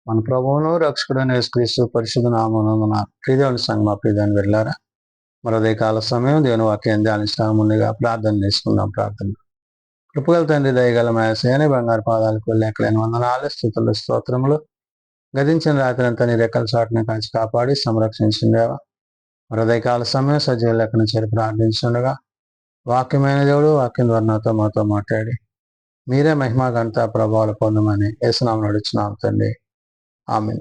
మన ప్రభువును రక్షకుడైన యేసుక్రీస్తు పరిశుద్ధ నామమున ప్రియదేవుని సంగమా ప్రియదాన్ని వెళ్ళారా మరో కాల సమయం దేవుని వాక్యం ధ్యానిస్తాను. ముందుగా ప్రార్థన చేసుకుందాం. ప్రార్థన. కృపగల తండ్రి, దయగల మేసని బంగారు పాదాలకు లెక్కలేని వందనాలు, స్తుతులు, స్తోత్రములు. గతించిన రాత్రి అంతా నీ రెక్కల చాటును కాచి కాపాడి సంరక్షించిందేవా మరో కాల సమయం సజీవ లెక్కను చేరి ప్రార్థించుండగా వాక్యమైన దేవుడు వాక్యం ద్వారా మాతో మాట్లాడి మీరే మహిమా ఘనత ప్రభావాలు పొందమని యేసునామమున నడుచున్నాం తండ్రి. ఆమె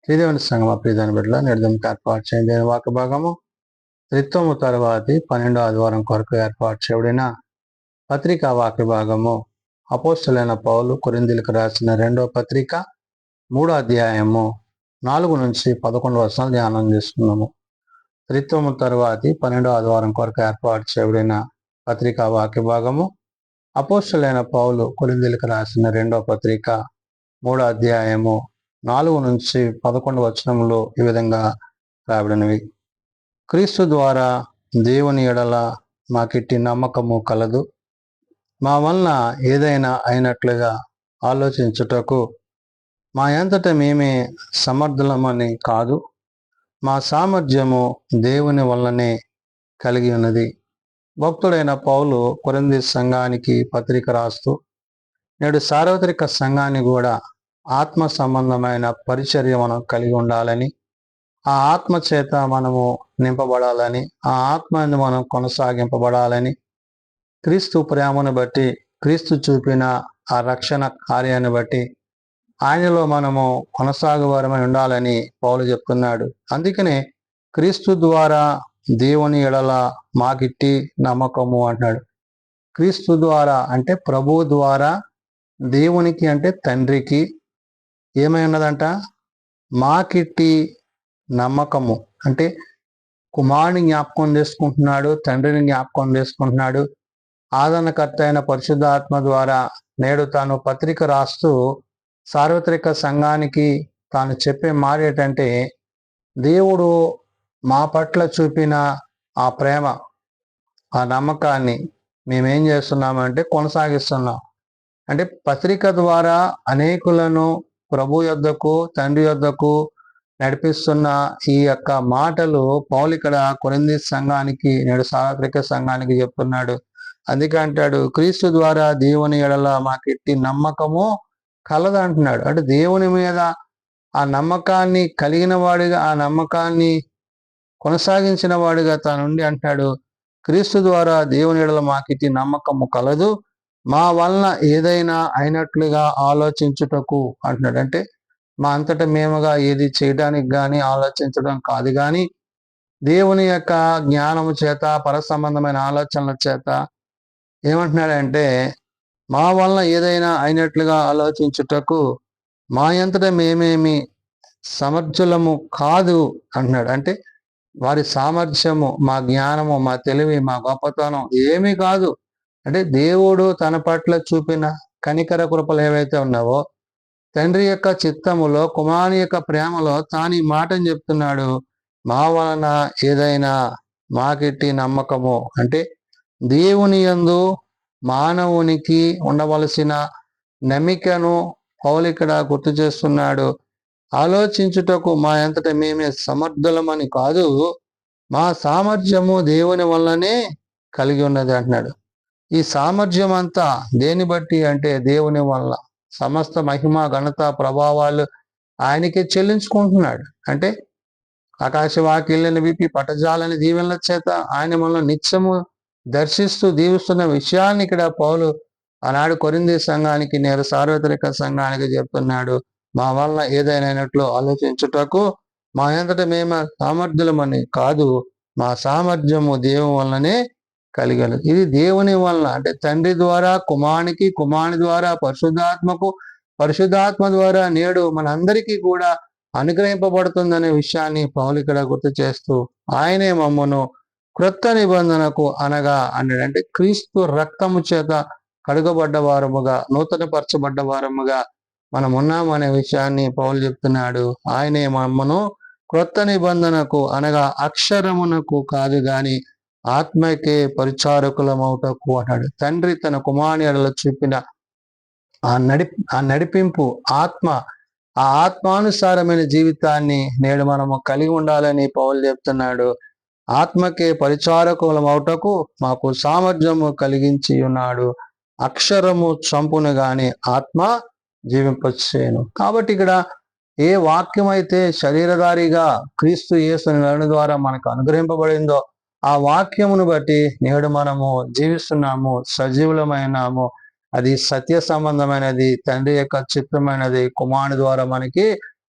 శ్రీదేవుని సంగమ ప్రియదాని బిడ్డల నిర్ధమికి ఏర్పాటు చేయండి. వాక్య భాగము త్రిత్వము తర్వాతి 12వ ఆదివారం కొరకు ఏర్పాటు చేయబడిన పత్రికా వాక్య భాగము అపోస్తలుడైన పౌలు కొరింథీయులకు రాసిన 2వ పత్రిక 3వ అధ్యాయము 4 నుంచి 11 వచనాలు ధ్యానం చేసుకున్నాము. త్రిత్వము తర్వాతి 12వ ఆదివారం కొరకు ఏర్పాటు చేయబడిన పత్రికా వాక్య భాగము అపోస్తలుడైన పౌలు కొరింథీయులకు రాసిన 2వ పత్రిక 3వ అధ్యాయము 4 నుంచి 11 వచనములు ఈ విధంగా రాబడినవి. క్రీస్తు ద్వారా దేవుని ఎడల మాకిట్టి నమ్మకము కలదు. మా వలన ఏదైనా అయినట్లుగా ఆలోచించుటకు మా అంతట మేమే సమర్థులమని కాదు, మా సామర్థ్యము దేవుని వల్లనే కలిగి ఉన్నది. భక్తుడైన పౌలు కొరింథీ సంఘానికి పత్రిక రాస్తూ నేడు సార్వత్రిక సంఘాన్ని కూడా ఆత్మ సంబంధమైన పరిచర్య మనం కలిగి ఉండాలని, ఆ ఆత్మ చేత మనము నింపబడాలని, ఆ ఆత్మని మనం కొనసాగింపబడాలని, క్రీస్తు ప్రేమను బట్టి, క్రీస్తు చూపిన ఆ రక్షణ కార్యాన్ని బట్టి ఆయనలో మనము కొనసాగువారమై ఉండాలని పౌలు చెప్తున్నాడు. అందుకనే క్రీస్తు ద్వారా దేవుని ఎడల మాకిట్టి నమ్మకము అంటున్నాడు. క్రీస్తు ద్వారా అంటే ప్రభువు ద్వారా దేవునికి అంటే తండ్రికి ఏమై ఉన్నదంట? మాకిట్టి నమ్మకము అంటే కుమారుని జ్ఞాపకం చేసుకుంటున్నాడు, తండ్రిని జ్ఞాపకం చేసుకుంటున్నాడు. ఆదరణకర్త అయిన పరిశుద్ధాత్మ ద్వారా నేడు తాను పత్రిక రాస్తూ సార్వత్రిక సంఘానికి తాను చెప్పే మాట ఏంటంటే, దేవుడు మా పట్ల చూపిన ఆ ప్రేమ, ఆ నమ్మకాన్ని మేమేం చేస్తున్నామంటే కొనసాగిస్తున్నాం. అంటే పత్రిక ద్వారా అనేకులను ప్రభు యొద్దకు, తండ్రి యొద్దకు నడిపిస్తున్న ఈ యొక్క మాటలు పౌలు ఇక్కడ కొరింథీ సంఘానికి, నేడు సార్వత్రిక సంఘానికి చెప్తున్నాడు. అందుకే అంటాడు, క్రీస్తు ద్వారా దేవుని ఎడల మాకిట్టి నమ్మకము కలదంటున్నాడు. అంటే దేవుని మీద ఆ నమ్మకాన్ని కలిగిన వాడిగా, ఆ నమ్మకాన్ని కొనసాగించిన వాడిగా తానుండి అంటాడు, క్రీస్తు ద్వారా దేవుని ఎడల మాకిట్టి నమ్మకము కలదు, మా వలన ఏదైనా అయినట్లుగా ఆలోచించుటకు అంటున్నాడు. అంటే మా అంతటా మేముగా ఏది చేయడానికి కానీ ఆలోచించడం కాదు, కానీ దేవుని యొక్క జ్ఞానము చేత, పర సంబంధమైన ఆలోచనల చేత ఏమంటున్నాడంటే, మా వలన ఏదైనా అయినట్లుగా ఆలోచించుటకు మా అంతటా మేమేమి సమర్థులము కాదు అంటున్నాడు. అంటే వారి సామర్థ్యము, మా జ్ఞానము, మా తెలివి, మా గొప్పతనం ఏమీ కాదు. అంటే దేవుడు తన పట్ల చూపిన కనికర కృపలు ఏవైతే ఉన్నావో, తండ్రి యొక్క చిత్తములో, కుమారుని యొక్క ప్రేమలో తాను ఈ మాటని చెప్తున్నాడు. మా వలన ఏదైనా మాకిట్టి నమ్మకము అంటే దేవుని యందు మానవునికి ఉండవలసిన నమ్మికను పౌలు ఇక్కడ గుర్తు చేస్తున్నాడు. ఆలోచించుటకు మా అంతటా మేమే సమర్థులమని కాదు, మా సామర్థ్యము దేవుని వల్లనే కలిగి ఉన్నది అంటున్నాడు. ఈ సామర్థ్యం అంతా దేని బట్టి అంటే దేవుని వల్ల. సమస్త మహిమ, ఘనత, ప్రభావాలు ఆయనకే చెల్లించుకుంటున్నాడు. అంటే ఆకాశవాకిళ్ళని విప్పి పటజాలని దీవెనల చేత ఆయన మనల్ని నిత్యము దర్శిస్తూ దీవిస్తున్న విషయాన్ని ఇక్కడ పౌలు ఆనాడు కొరింథీ సంఘానికి, నేడు సార్వత్రిక సంఘానికి చెప్తున్నాడు. మా వల్ల ఏదైనాట్లు ఆలోచించుటకు మా అంతటా మేము సామర్థ్యులమని కాదు, మా సామర్థ్యము దేవుని వల్లనే కలిగలదు. ఇది దేవుని వలన అంటే తండ్రి ద్వారా కుమారునికి, కుమారుని ద్వారా పరిశుద్ధాత్మకు, పరిశుద్ధాత్మ ద్వారా నేడు మనందరికీ కూడా అనుగ్రహింపబడుతుందనే విషయాన్ని పౌలు ఇక్కడ గుర్తు చేస్తూ ఆయనే మమ్మను క్రొత్త నిబంధనకు అనగా అన్నాడంటే క్రీస్తు రక్తము చేత కడుగబడ్డ వారముగా, నూతన పరచబడ్డ వారముగా మనం ఉన్నాము అనే విషయాన్ని పౌలు చెప్తున్నాడు. ఆయనే మమ్మను క్రొత్త నిబంధనకు అనగా అక్షరమునకు కాదు గాని ఆత్మకే పరిచారకులమవుటకు అన్నాడు. తండ్రి తన కుమారుని ఎడల చూపిన ఆ నడిపింపు ఆత్మ ఆ ఆత్మానుసారమైన జీవితాన్ని నేడు మనము కలిగి ఉండాలని పౌలు చెప్తున్నాడు. ఆత్మకే పరిచారకులమౌటకు మాకు సామర్థ్యము కలిగించి ఉన్నాడు. అక్షరము చంపును గాని ఆత్మ జీవింపచేయును. కాబట్టి ఇక్కడ ఏ వాక్యం అయితే శరీరధారిగా క్రీస్తు యేసు నరుని ద్వారా మనకు అనుగ్రహింపబడిందో ఆ వాక్యమును బట్టి నేడు మనము జీవిస్తున్నాము, సజీవులమైనాము. అది సత్య సంబంధమైనది, తండ్రి యొక్క చిత్తమైనది, కుమారుని ద్వారా మనకి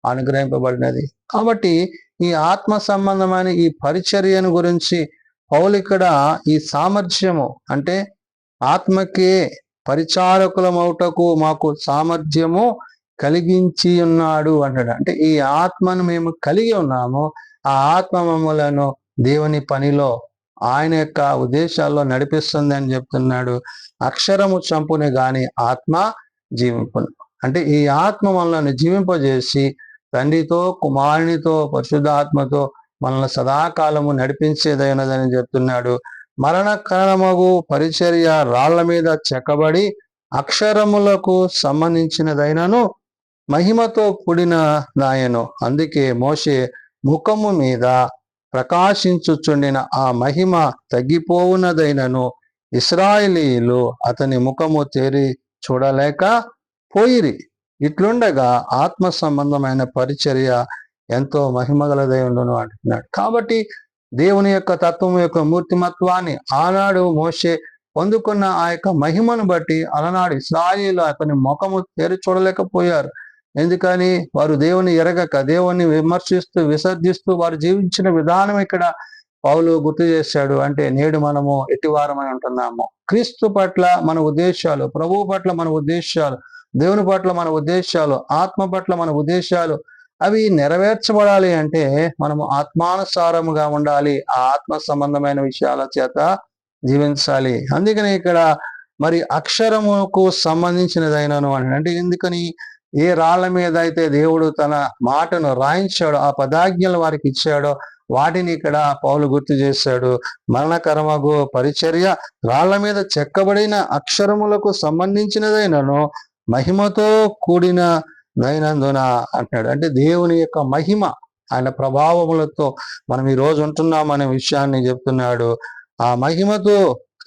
అనుగ్రహింపబడినది. కాబట్టి ఈ ఆత్మ సంబంధమైన ఈ పరిచర్యను గురించి పౌలు ఇక్కడ ఈ సామర్థ్యము అంటే ఆత్మకే పరిచారకులమౌటకు మాకు సామర్థ్యము కలిగించి ఉన్నాడు అంటాడు. అంటే ఈ ఆత్మను మేము కలిగి ఉన్నాము. ఆ ఆత్మ మమ్మలను దేవుని పనిలో ఆయన యొక్క ఉద్దేశాల్లో నడిపిస్తుంది అని చెప్తున్నాడు. అక్షరము చంపుని గాని ఆత్మ జీవింపును. అంటే ఈ ఆత్మ మనల్ని జీవింపజేసి తండ్రితో, కుమారునితో, పరిశుద్ధాత్మతో మనల్ని సదాకాలము నడిపించేదైనదని చెప్తున్నాడు. మరణకరమగు పరిచర్య రాళ్ల మీద చెక్కబడి అక్షరములకు సంబంధించినదైనను మహిమతో కూడిన నాయను. అందుకే మోషే ముఖము మీద ప్రకాశించుచుండిన ఆ మహిమ తగ్గిపోవునదైనను ఇశ్రాయేలీయులు అతని ముఖము తేరి చూడలేక పోయిరి. ఇట్లుండగా ఆత్మ సంబంధమైన పరిచర్య ఎంతో మహిమగలదై ఉండును అంటున్నాడు. కాబట్టి దేవుని యొక్క తత్వం యొక్క మూర్తిమత్వాన్ని ఆనాడు మోషే పొందుకున్న ఆ యొక్క మహిమను బట్టి అలనాడు ఇశ్రాయేలీయులు అతని ముఖము తేరి చూడలేకపోయారు. ఎందుకని? వారు దేవుని ఎరగక, దేవుని విమర్శిస్తూ, విసర్జిస్తూ వారు జీవించిన విధానం ఇక్కడ పౌలు గుర్తు చేశాడు. అంటే నేడు మనము ఎట్టివారమని ఉంటున్నాము. క్రీస్తు పట్ల మన ఉద్దేశాలు, ప్రభువు పట్ల మన ఉద్దేశాలు, దేవుని పట్ల మన ఉద్దేశాలు, ఆత్మ పట్ల మన ఉద్దేశాలు అవి నెరవేర్చబడాలి అంటే మనము ఆత్మానుసారముగా ఉండాలి. ఆ ఆత్మ సంబంధమైన విషయాల చేత జీవించాలి. అందుకని ఇక్కడ మరి అక్షరముకు సంబంధించినదైనను అంటే ఎందుకని? ఏ రాళ్ల మీద అయితే దేవుడు తన మాటను రాయించాడో, ఆ పదాజ్ఞలు వారికి ఇచ్చాడో వాటిని ఇక్కడ పౌలు గుర్తు చేశాడు. మరణకరమగు పరిచర్య రాళ్ల మీద చెక్కబడిన అక్షరములకు సంబంధించినదైనను మహిమతో కూడిన దైనందున అంటున్నాడు. అంటే దేవుని యొక్క మహిమ, ఆయన ప్రభావములతో మనం ఈ రోజు ఉంటున్నామనే విషయాన్ని చెప్తున్నాడు. ఆ మహిమతో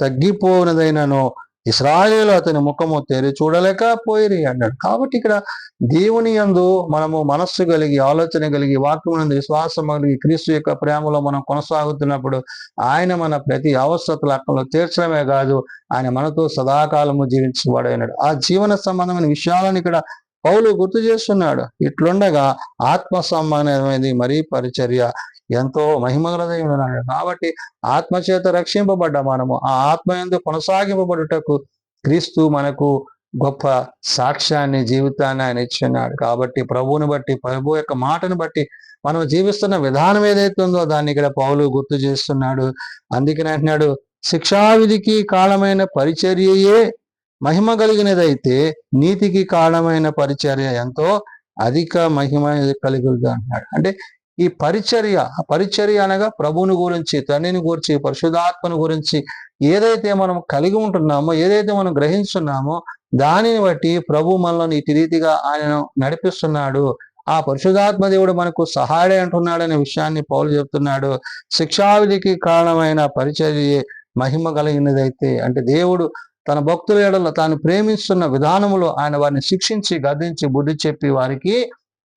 తగ్గిపోయినదైనను ఇశ్రాయేలు అతని ముఖము తెరి చూడలేకపోయిరి అన్నాడు. కాబట్టి ఇక్కడ దేవుని యందు మనము మనస్సు కలిగి, ఆలోచన కలిగి, వాక్యమునందు విశ్వాసం కలిగి, క్రీస్తు యొక్క ప్రేమలో మనం కొనసాగుతున్నప్పుడు ఆయన మన ప్రతి అవసరతల అక్కలో తీర్చడమే కాదు, ఆయన మనతో సదాకాలము జీవించబడినాడు. ఆ జీవన సంబంధమైన విషయాలను ఇక్కడ పౌలు గుర్తు చేస్తున్నాడు. ఇట్లుండగా ఆత్మ సంబంధమైనది మరీ పరిచర్య ఎంతో మహిమగలదై ఉన్నాడు. కాబట్టి ఆత్మచేత రక్షింపబడ్డ మనము ఆ ఆత్మ యందు కొనసాగింపబడుటకు క్రీస్తు మనకు గొప్ప సాక్ష్యాన్ని, జీవితాన్ని ఆయన ఇచ్చున్నాడు. కాబట్టి ప్రభువుని బట్టి, ప్రభు యొక్క మాటను బట్టి మనం జీవిస్తున్న విధానం ఏదైతే ఉందో దాన్ని ఇక్కడ పౌలు గుర్తు చేస్తున్నాడు. అందుకని అంటున్నాడు, శిక్షావిధికి కాలమైన పరిచర్యయే మహిమ కలిగినదైతే నీతికి కారణమైన పరిచర్య ఎంతో అధిక మహిమ కలిగి అంటున్నాడు. అంటే ఈ పరిచర్య అనగా ప్రభువుని గురించి, తండ్రిని గురించి, పరిశుద్ధాత్మను గురించి ఏదైతే మనం కలిగి ఉంటున్నామో, ఏదైతే మనం గ్రహిస్తున్నామో దానిని బట్టి ప్రభు మనల్ని ఇటు రీతిగా ఆయనను నడిపిస్తున్నాడు. ఆ పరిశుద్ధాత్మ దేవుడు మనకు సహాయుడే అంటున్నాడు అనే విషయాన్ని పౌలు చెప్తున్నాడు. శిక్షావిధికి కారణమైన పరిచర్యే మహిమ కలిగినదైతే, అంటే దేవుడు తన భక్తుల ఎడల తాను ప్రేమిస్తున్న విధానములో ఆయన వారిని శిక్షించి, గద్దించి, బుద్ధి చెప్పి వారికి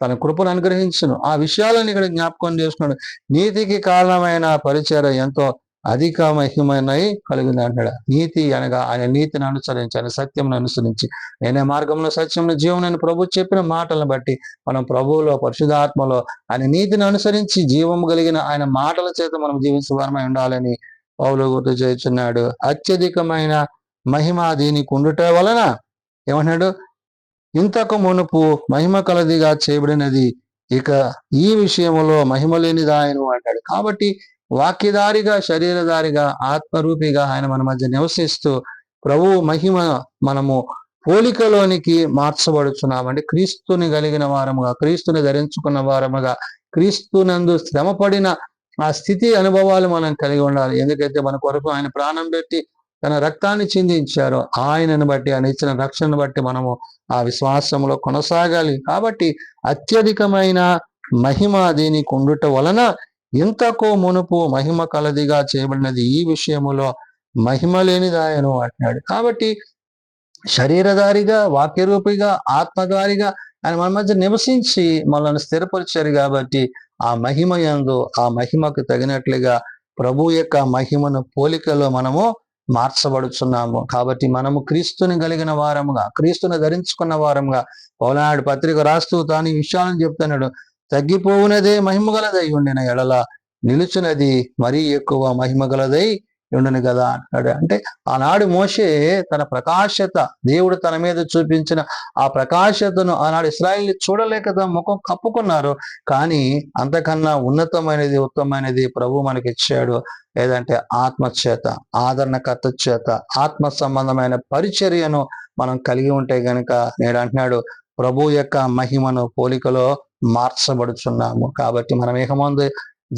తన కృపను అనుగ్రహించును. ఆ విషయాలను ఇక్కడ జ్ఞాపకం చేసుకున్నాడు. నీతికి కారణమైన పరిచర్య ఎంతో అధిక మహిమనై కలిగింది అంటాడు. నీతి అనగా ఆయన నీతిని అనుసరించి, ఆయన సత్యమును అనుసరించి, నేనే మార్గంలో సత్యంలో జీవనని ప్రభు చెప్పిన మాటలను బట్టి మనం ప్రభువులో, పరిశుధాత్మలో ఆయన నీతిని అనుసరించి జీవము కలిగిన ఆయన మాటల చేత మనం జీవించవరమై ఉండాలని పౌలు గుర్తు చేస్తున్నాడు. అత్యధికమైన మహిమ దీనికి ఉండుట వలన ఏమన్నాడు? ఇంతకు మునుపు మహిమ కలదిగా చేయబడినది, ఇక ఈ విషయంలో మహిమ లేనిదాయను అంటాడు. కాబట్టి వాక్యధారిగా, శరీరధారిగా, ఆత్మరూపిగా ఆయన మన మధ్య నివసిస్తూ ప్రభు మహిమ మనము పోలికలోనికి మార్చబడుచున్నామంటే క్రీస్తుని కలిగిన వారముగా, క్రీస్తుని ధరించుకున్న వారముగా, క్రీస్తునందు శ్రమపడిన ఆ స్థితి అనుభవాలు మనం కలిగి ఉండాలి. ఎందుకైతే మన కొరకు ఆయన ప్రాణం పెట్టి తన రక్తాన్ని చిందించారో ఆయనను బట్టి, ఆయన ఇచ్చిన రక్షణను బట్టి మనము ఆ విశ్వాసంలో కొనసాగాలి. కాబట్టి అత్యధికమైన మహిమ దీనికి ఉండుట వలన ఇంతకు మునుపు మహిమ కలదిగా చేయబడినది ఈ విషయములో మహిమ లేనిదాయను అంటున్నాడు. కాబట్టి శరీరధారిగా, వాక్యరూపిగా, ఆత్మధారిగా ఆయన మన మధ్య నివసించి మనల్ని స్థిరపరిచారు. కాబట్టి ఆ మహిమ యందు, ఆ మహిమకు తగినట్లుగా ప్రభు యొక్క మహిమను పోలికలో మనము మార్చబడుచున్నాము. కాబట్టి మనము క్రీస్తుని కలిగిన వారముగా, క్రీస్తుని ధరించుకున్న వారముగా పౌలనాడు పత్రిక రాస్తూ తాను ఈ విషయాలను చెప్తున్నాడు. తగ్గిపోవునదే మహిమ గలదై ఉండిన ఎడల నిలుచున్నది మరీ ఎక్కువ మహిమ గలదై ఉండును కదా అంటున్నాడు. అంటే ఆనాడు మోషే తన ప్రకాశత, దేవుడు తన మీద చూపించిన ఆ ప్రకాశతను ఆనాడు ఇశ్రాయేలు చూడలేక తమ ముఖం కప్పుకున్నారు. కానీ అంతకన్నా ఉన్నతమైనది, ఉత్తమమైనది ప్రభు మనకి ఇచ్చాడు. ఏదంటే ఆత్మచేత, ఆదరణకర్త చేత, ఆత్మ సంబంధమైన పరిచర్యను మనం కలిగి ఉంటే గనుక నేడు అంటున్నాడు ప్రభు యొక్క మహిమను పోలికలో మార్చబడుచున్నాము. కాబట్టి మనం ఏకమందు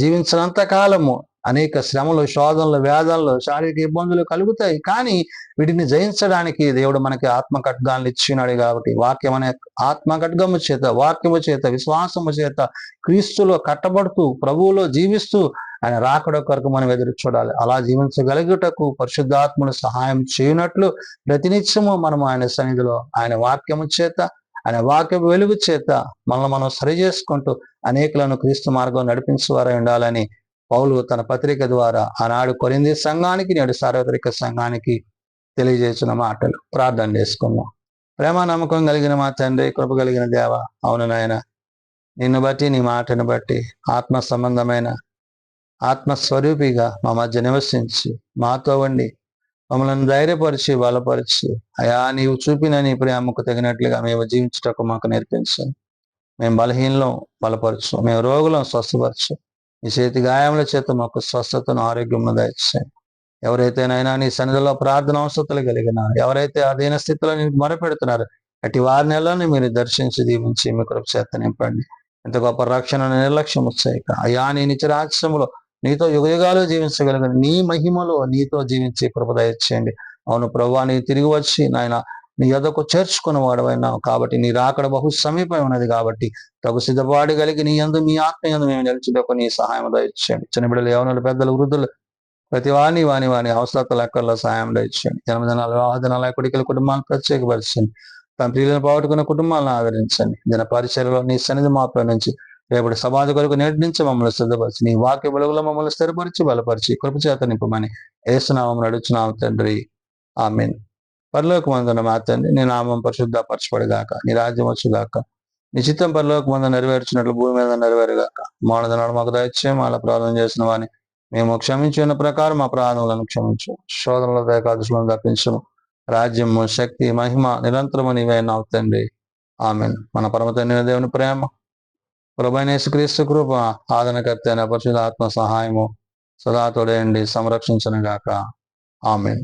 జీవించినంత కాలము అనేక శ్రమలు, శోధనలు, వేదనలు, శారీరక ఇబ్బందులు కలుగుతాయి. కానీ వీటిని జయించడానికి దేవుడు మనకి ఆత్మ ఖడ్గాలను ఇచ్చినాడు. కాబట్టి వాక్యం అనే ఆత్మ ఖడ్గము చేత, వాక్యము చేత, విశ్వాసము చేత క్రీస్తులో కట్టబడుతూ ప్రభువులో జీవిస్తూ ఆయన రాకడ కొరకు మనం ఎదురు చూడాలి. అలా జీవించగలుగుటకు పరిశుద్ధాత్మను సహాయం చేయనట్లు ప్రతినిత్యము మనం ఆయన సన్నిధిలో ఆయన వాక్యము చేత, ఆయన వాక్య వెలుగు చేత మనల్ని మనం సరి చేసుకుంటూ అనేకులను క్రీస్తు మార్గం నడిపించేవారై ఉండాలని పౌలు తన పత్రిక ద్వారా ఆనాడు కొరింథీ సంఘానికి, నేడు సార్వత్రిక సంఘానికి తెలియజేసిన మాటలు. ప్రార్థన చేసుకున్నాం. ప్రేమ నమ్మకం కలిగిన మా తండ్రి, కృప కలిగిన దేవ, అవును నాయన, నిన్ను బట్టి, నీ మాటను బట్టి ఆత్మ సంబంధమైన ఆత్మస్వరూపిగా మా మధ్య నివసించి మాతో ఉండి మమ్మల్ని ధైర్యపరిచి, బలపరిచి, అయా నీవు చూపిన నీ ప్రేమకు తగినట్లుగా మేము జీవించుటకు మాకు నేర్పించండి. మేము బలహీనలం బలపరచు, మేము రోగులను స్వస్థపరచు. నీ చేతి గాయముల చేత మాకు స్వస్థతను, ఆరోగ్యం దయచేయండి. ఎవరైతేనైనా నీ సన్నిధిలో ప్రార్థన అవసరతలు కలిగిన, ఎవరైతే అధీన స్థితిలో నీకు మొరపెడుతున్నారు, అటు వారి నెలలను మీరు దర్శించి దీవించి మీ కృప చేత నింపండి. ఎంత గొప్ప రక్షణ నిర్లక్ష్యం చేయక అయా నీ నిత్య రాజ్యములో నీతో యుగయుగాలు జీవించగలిగిన నీ మహిమలో నీతో జీవించి కృప దయచేయండి. అవును ప్రభువా, నీ తిరిగి వచ్చి నాయన నీ యొద్దకు చేర్చుకున్న వాడవైనావు. కాబట్టి నీ రాకడ బహు సమీపం ఉన్నది. కాబట్టి తగు సిద్ధపాటు కలిగి నీ యందు, మీ ఆత్మ యందు మేము నిలిచిటకు నీ సహాయం దయచేయండి. చిన్న బిడ్డలు, యవనులు, పెద్దలు, వృద్ధులు ప్రతి వాని అవసరత లెక్కల్లో సహాయం దయచేయండి. జన్మదినాలు, వివాహ దినాల కొడుకుల కుటుంబాలను ప్రత్యేకపరచండి. తన ప్రియులను పోగొట్టుకున్న కుటుంబాలను ఆదరించండి. జన పరిచర్యలో నీ సన్నిధి మాపై నుంచి రేపటి సమాజ కొరకు నేటి నుంచి మమ్మల్ని సిద్ధపరిచి, నీ వాక్య వెలుగులో మమ్మల్ని స్థిరపరిచి, బలపరిచి, కృపచేత నింపమని యేసునామం నడుచున్నాం తండ్రి, ఆమేన్. పరలోకమందున్న మా తండ్రి, నీ నామం పరిశుద్ధపరచబడుగాక, నీ రాజ్యం వచ్చుగాక, నీ చిత్తం పరలోకమందు నెరవేర్చినట్లు భూమి మీద నెరవేరుగాక. మానదనాడు మాకు దయచేయం. అలా ప్రార్థన చేసిన వాని మేము క్షమించిన ప్రకారం మా ప్రార్థనలను క్షమించు. శోధనలో దయకాదులను తప్పించము. రాజ్యము, శక్తి, మహిమ నిరంతరము నీవే నావు తండ్రి, ఆమేన్. మన పరమ తండ్రి దేవుని ప్రేమ, ప్రభువైన యేసుక్రీస్తు కృప, ఆదరణకర్త అయిన పరిశుద్ధ ఆత్మ సహాయము సదా తోడేయండి, సంరక్షించును గాక. ఆమేన్.